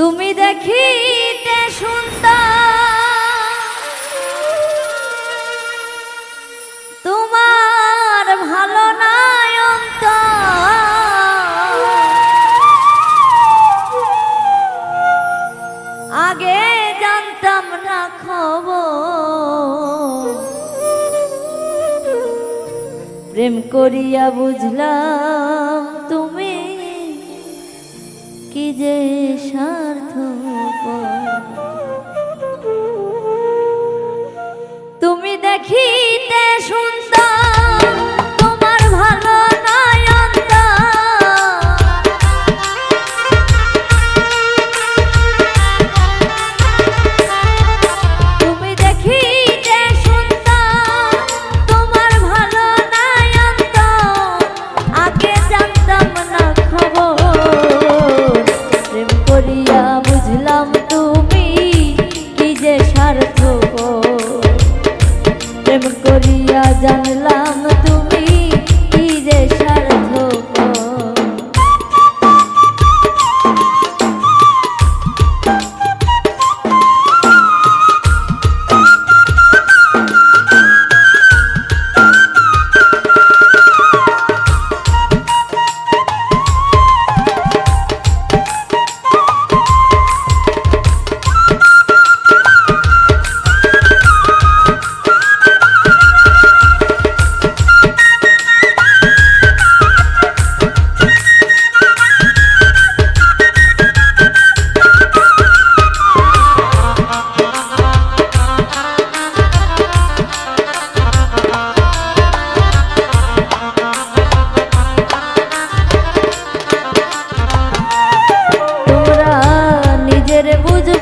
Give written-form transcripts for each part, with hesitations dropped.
তুমি দেখিতে সুন্দর, তোমার ভালো নাই অন্তর, আগে জানতাম না খবর, প্রেম করিয়া বুঝলাম তুমি কি যে স্বার্থপর। তুমি দেখিতে সুন্দর, তোমার ভালো নাই অন্তর, তুমি দেখিতে সুন্দর, তোমার ভালো নাই অন্তর, আগে জানতাম না খবর, প্রেম করিয়া বুঝলাম তুমি কি যে স্বার্থপর, প্রেম করিয়া জানলাম তুমি কি যে স্বার্থপর।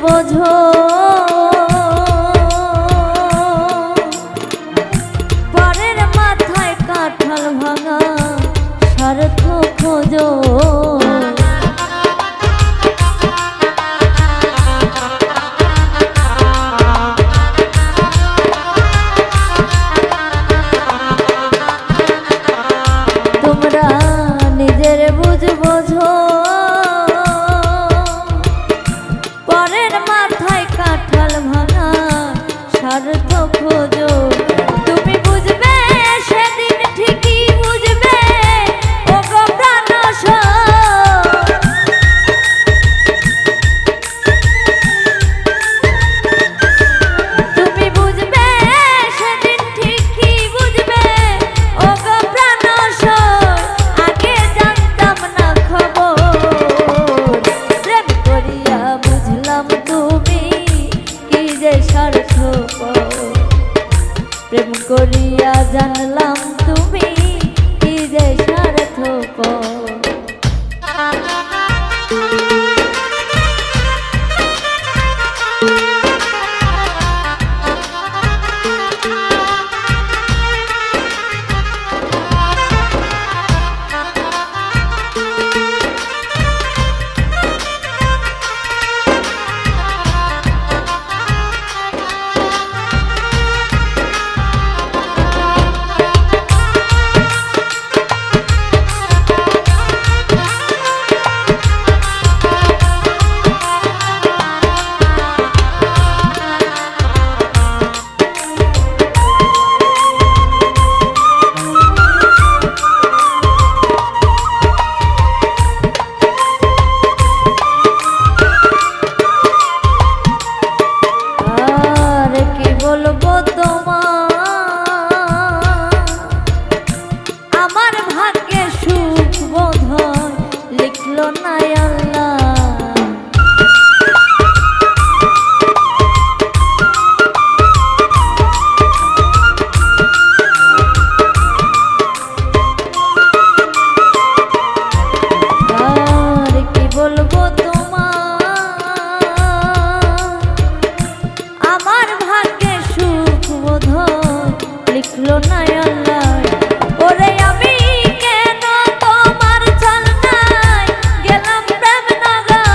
বোঝো পরের মাথায় কাঁঠাল ভাঙা স্বার্থ খোঁজো, তোমরা নিজের বুঝ বোঝো মাথায় কাঁঠাল ভাঙা স্বার্থ খোঁজো, তুমি বুঝবে সেদিন ঠিকই বুঝবে ও গো প্রাণসর, তুমি বুঝবে সেদিন ঠিকই বুঝবে ও গো প্রাণসর, আগে জানতাম না খবর, প্রেম করিয়া বুঝলাম তুমি কি যে স্বার্থপর, প্রেম করিয়া জানলাম তুমি কি যে স্বার্থপর। বলবো তোমার আমার ভাগ্যে সুখ বোধহয় লিখলো না আল্লাহ, আর কি বলবো তোমার আমার ভাগ্যে সুখ বোধহয় লিখলো না আল্লাহ, ওরে আমি কেন তোমার ছলনায় গেলাম প্রেম নগর,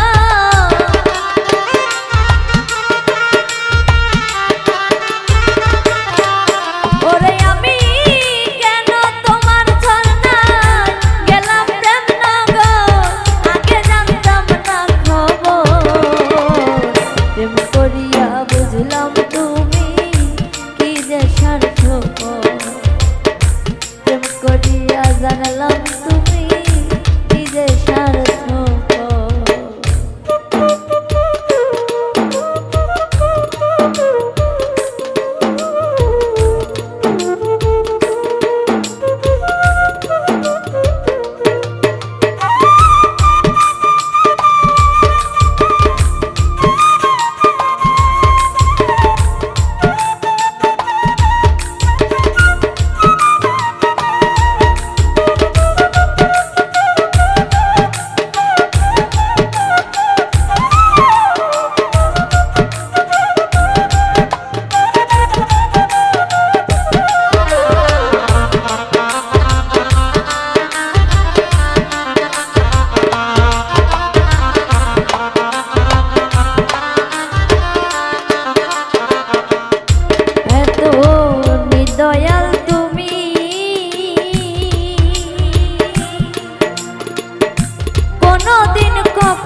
ওরে আমি কেন তোমার ছলনায় গেলাম প্রেম নগর, আগে জানতাম না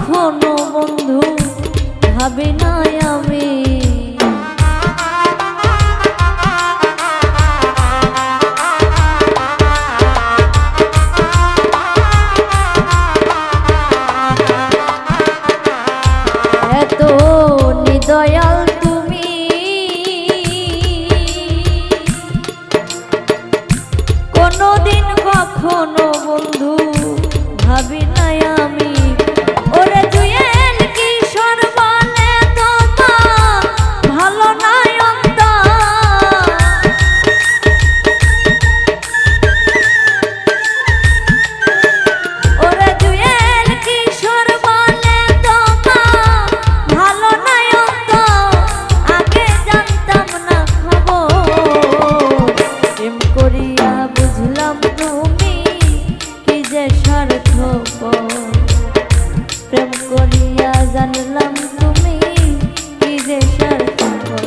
কখনো বন্ধু ভাবি নাই আমি। এত নিদয়াল তুমি, কোনদিন কখনো বন্ধু ভাবি নাই আমি। ওরে জুয়েল কিশোর বলে তোমার ভালো নাই অন্তর, ওরে জুয়েল কিশোর বলে তোমার ভালো নাই অন্তর। আগে জানতাম না খবর, প্রেম করিয়া বুঝলাম তুমি কি যে স্বার্থপর। প্রেম করিয়া জানলাম তুমি কি যে স্বার্থপর।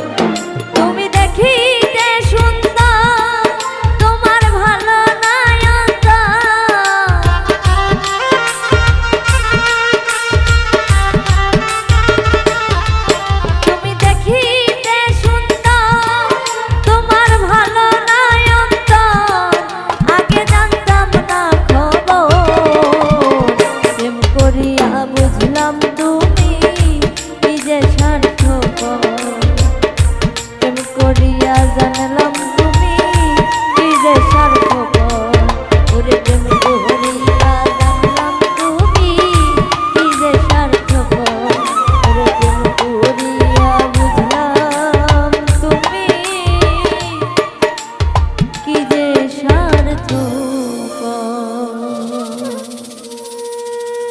তুমি দেখিতে সুন্দর, তোমার ভালো নাই অন্তর। তুমি দেখিতে সুন্দর, তোমার ভালো নাই অন্তর। আগে জানতাম না খবর, প্রেম করিয়া বুঝলাম তুমি